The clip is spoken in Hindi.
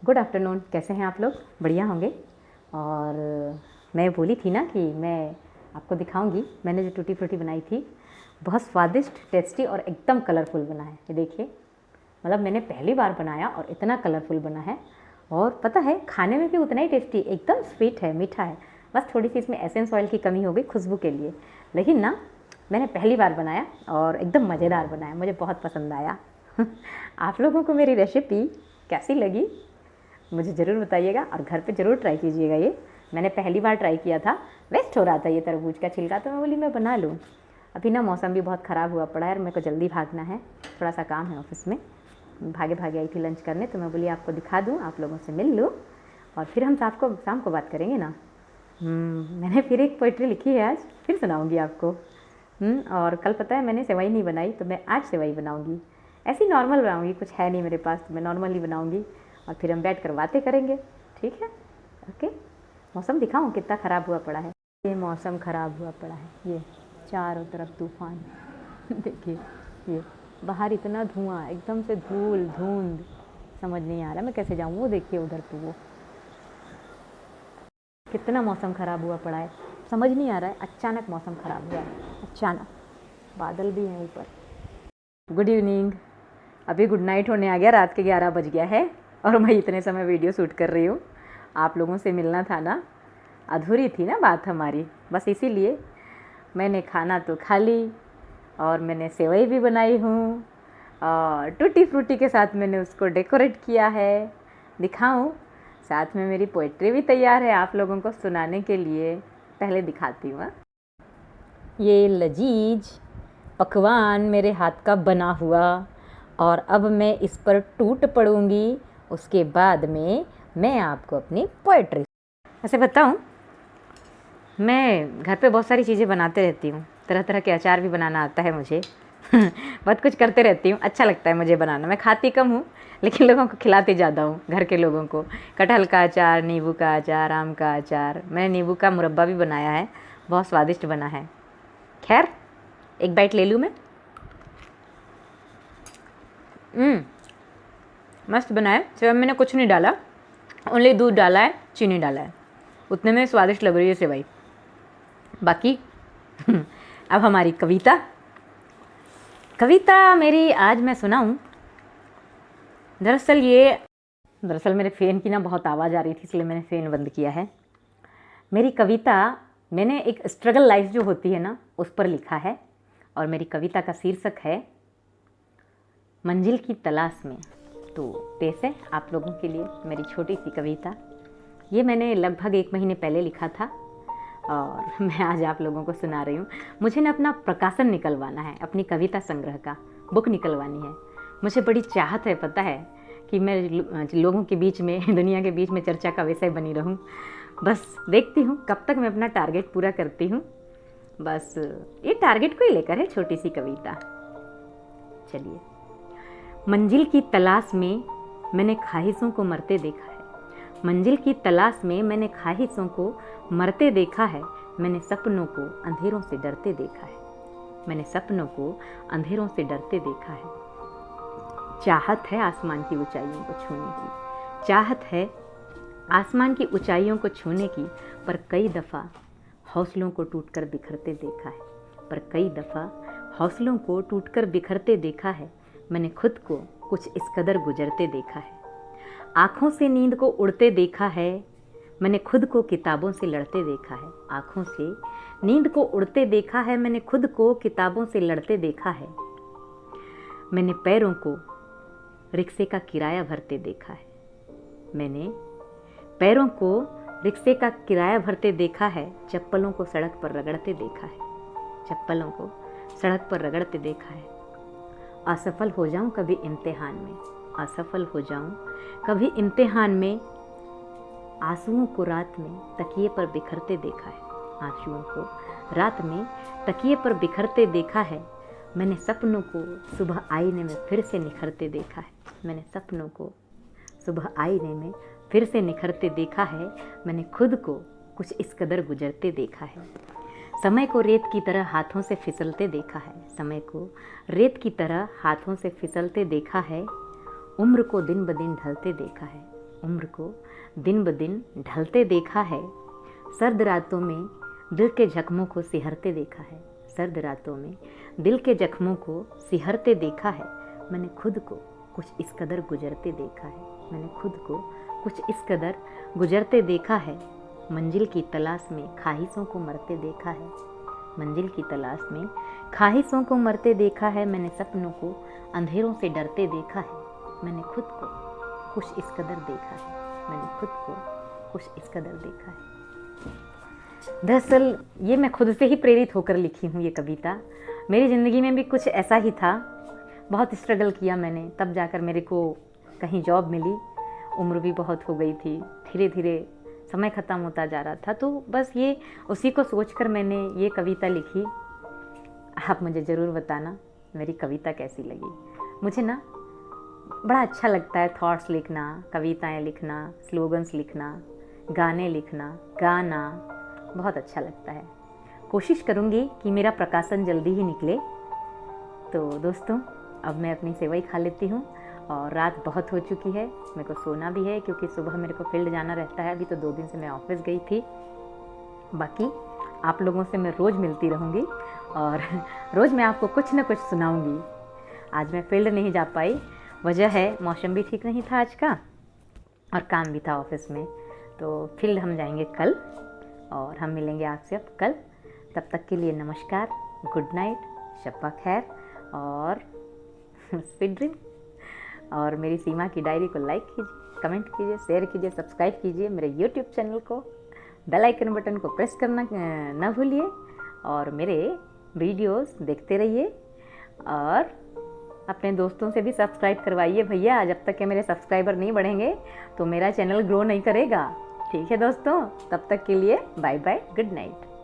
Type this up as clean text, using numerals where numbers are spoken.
Good afternoon. कैसे हैं आप लोग? बढ़िया होंगे। और मैं बोली थी ना कि मैं आपको दिखाऊंगी, मैंने जो टूटी फ्रूटी बनाई थी बहुत स्वादिष्ट, टेस्टी और एकदम कलरफुल बना है। ये देखिए, मतलब मैंने पहली बार बनाया और इतना कलरफुल बना है। और पता है, खाने में भी उतना ही टेस्टी, एकदम स्वीट है, मीठा है। बस थोड़ी सी इसमें एसेंस ऑयल की कमी हो गई खुशबू के लिए, लेकिन ना मैंने पहली बार बनाया और एकदम मज़ेदार बनाया, मुझे बहुत पसंद आया। आप लोगों को मेरी रेसिपी कैसी लगी मुझे ज़रूर बताइएगा और घर पे ज़रूर ट्राई कीजिएगा। ये मैंने पहली बार ट्राई किया था, वेस्ट हो रहा था ये तरबूज का छिलका, तो मैं बोली मैं बना लूँ। अभी ना मौसम भी बहुत ख़राब हुआ पड़ा है और मेरे को जल्दी भागना है, थोड़ा सा काम है ऑफिस में। भागे भागे आई थी लंच करने, तो मैं बोली आपको दिखा दूँ, आप लोगों से मिल लूँ और फिर हम शाम को बात करेंगे ना। मैंने फिर एक पोइट्री लिखी है आज, फिर सुनाऊँगी आपको। और कल पता है मैंने सेवई नहीं बनाई, तो मैं आज सेवई बनाऊँगी। ऐसी नॉर्मल बनाऊँगी, कुछ है नहीं मेरे पास, तो मैं नॉर्मली बनाऊँगी और फिर हम बैठ कर बातें करेंगे, ठीक है? ओके। मौसम दिखाऊँ कितना ख़राब हुआ पड़ा है। ये मौसम ख़राब हुआ पड़ा है, ये चारों तरफ तूफान। देखिए ये बाहर इतना धुआं, एकदम से धूल धुंध, समझ नहीं आ रहा मैं कैसे जाऊँ। वो देखिए उधर, तो वो कितना मौसम ख़राब हुआ पड़ा है, समझ नहीं आ रहा है। अचानक मौसम ख़राब हुआ है, अचानक बादल भी हैं ऊपर। Good evening. अभी गुड नाइट होने आ गया, रात के 11 बज गया है और मैं इतने समय वीडियो शूट कर रही हूँ। आप लोगों से मिलना था ना, अधूरी थी ना बात हमारी, बस इसीलिए मैंने खाना तो खा ली और मैंने सेवई भी बनाई हूँ और टूटी फ्रूटी के साथ मैंने उसको डेकोरेट किया है। दिखाऊं? साथ में मेरी पोइट्री भी तैयार है आप लोगों को सुनाने के लिए। पहले दिखाती हूँ। ये लजीज पकवान मेरे हाथ का बना हुआ, और अब मैं इस पर टूट पड़ूंगी। उसके बाद में मैं आपको अपनी पोइट्री। ऐसे बताऊं, मैं घर पे बहुत सारी चीज़ें बनाते रहती हूँ, तरह तरह के अचार भी बनाना आता है मुझे। बहुत कुछ करते रहती हूँ, अच्छा लगता है मुझे बनाना। मैं खाती कम हूँ लेकिन लोगों को खिलाती ज़्यादा हूँ, घर के लोगों को। कटहल का अचार, नींबू का अचार, आम का अचार, मैंने नींबू का मुरब्बा भी बनाया है, बहुत स्वादिष्ट बना है। खैर, एक बाइट ले लूँ मैं। मस्त बना है। सेवई मैंने कुछ नहीं डाला, ओनली दूध डाला है, चीनी डाला है, उतने में स्वादिष्ट लग रही है सेवई। बाकी अब हमारी कविता मेरी आज मैं सुनाऊं। दरअसल मेरे फ़ैन की ना बहुत आवाज़ आ रही थी, इसलिए मैंने फ़ैन बंद किया है। मेरी कविता मैंने एक स्ट्रगल लाइफ जो होती है ना, उस पर लिखा है और मेरी कविता का शीर्षक है मंजिल की तलाश में। तो पेश है आप लोगों के लिए मेरी छोटी सी कविता। ये मैंने लगभग 1 महीने पहले लिखा था और मैं आज आप लोगों को सुना रही हूँ। मुझे ना अपना प्रकाशन निकलवाना है, अपनी कविता संग्रह का बुक निकलवानी है। मुझे बड़ी चाहत है, पता है, कि मैं लोगों के बीच में, दुनिया के बीच में चर्चा का विषय बनी रहूँ। बस देखती हूँ कब तक मैं अपना टारगेट पूरा करती हूँ। बस ये टारगेट को ही लेकर है छोटी सी कविता। चलिए। मंजिल की तलाश में मैंने ख्वाहिशों को मरते देखा है। मंजिल की तलाश में मैंने ख्वाहिशों को मरते देखा है। मैंने सपनों को अंधेरों से डरते देखा है। मैंने सपनों को अंधेरों से डरते देखा है। चाहत है आसमान की ऊंचाइयों को छूने की, चाहत है आसमान की ऊंचाइयों को छूने की, पर कई दफ़ा हौसलों को टूटकर बिखरते देखा है। पर कई दफ़ा हौसलों को टूटकर बिखरते देखा है। मैंने खुद को कुछ इस कदर गुजरते देखा है। आँखों से नींद को उड़ते देखा है। मैंने खुद को किताबों से लड़ते देखा है। आँखों से नींद को उड़ते देखा है। मैंने खुद को किताबों से लड़ते देखा है। मैंने पैरों को रिक्शे का किराया भरते देखा है। मैंने पैरों को रिक्शे का किराया भरते देखा है। चप्पलों को सड़क पर रगड़ते देखा है। चप्पलों को सड़क पर रगड़ते देखा है। असफल हो जाऊं कभी इम्तिहान में, असफल हो जाऊं कभी इम्तिहान में, आंसुओं को रात में तकिए पर बिखरते देखा है। आंसुओं को रात में तकिए पर बिखरते देखा है। मैंने सपनों को सुबह आईने में फिर से निखरते देखा है। मैंने सपनों को सुबह आईने में फिर से निखरते देखा है। मैंने खुद को कुछ इस कदर गुजरते देखा है। समय को रेत की तरह हाथों से फिसलते देखा है। समय को रेत की तरह हाथों से फिसलते देखा है। उम्र को दिन ब दिन ढलते देखा है। उम्र को दिन ब दिन ढलते देखा है, सर्द रातों में दिल के जख्मों को सिहरते देखा है, सर्द रातों में दिल के जख्मों को सिहरते देखा है। मैंने खुद को कुछ इस कदर गुजरते देखा है, मैंने खुद को कुछ इस कदर गुजरते देखा है। मंजिल की तलाश में ख्वाहिशों को मरते देखा है, मंजिल की तलाश में ख्वाहिशों को मरते देखा है। मैंने सपनों को अंधेरों से डरते देखा है, मैंने खुद को कुछ इस कदर देखा है, मैंने खुद को कुछ इस कदर देखा है। दरअसल ये मैं खुद से ही प्रेरित होकर लिखी हूँ ये कविता। मेरी ज़िंदगी में भी कुछ ऐसा ही था, बहुत स्ट्रगल किया मैंने, तब जाकर मेरे को कहीं जॉब मिली। उम्र भी बहुत हो गई थी, धीरे धीरे समय ख़त्म होता जा रहा था, तो बस ये उसी को सोचकर मैंने ये कविता लिखी। आप मुझे ज़रूर बताना मेरी कविता कैसी लगी। मुझे ना बड़ा अच्छा लगता है थॉट्स लिखना, कविताएं लिखना, स्लोगन्स लिखना, गाने लिखना, गाना बहुत अच्छा लगता है। कोशिश करूँगी कि मेरा प्रकाशन जल्दी ही निकले। तो दोस्तों, अब मैं अपनी सेवई खा लेती हूँ और रात बहुत हो चुकी है, मेरे को सोना भी है क्योंकि सुबह मेरे को फील्ड जाना रहता है। अभी तो 2 दिन से मैं ऑफिस गई थी। बाकी आप लोगों से मैं रोज़ मिलती रहूँगी और रोज़ मैं आपको कुछ ना कुछ सुनाऊँगी। आज मैं फील्ड नहीं जा पाई, वजह है मौसम भी ठीक नहीं था आज का और काम भी था ऑफिस में। तो फील्ड हम जाएंगे कल और हम मिलेंगे आपसे अब कल। तब तक के लिए नमस्कार, गुड नाइट, शब्बा खैर और स्वीट ड्रीम। और मेरी सीमा की डायरी को लाइक कीजिए, कमेंट कीजिए, शेयर कीजिए, सब्सक्राइब कीजिए मेरे यूट्यूब चैनल को, बेल आइकन बटन को प्रेस करना ना भूलिए और मेरे वीडियोस देखते रहिए और अपने दोस्तों से भी सब्सक्राइब करवाइए भैया। जब तक के मेरे सब्सक्राइबर नहीं बढ़ेंगे तो मेरा चैनल ग्रो नहीं करेगा। ठीक है दोस्तों, तब तक के लिए बाय बाय, गुड नाइट।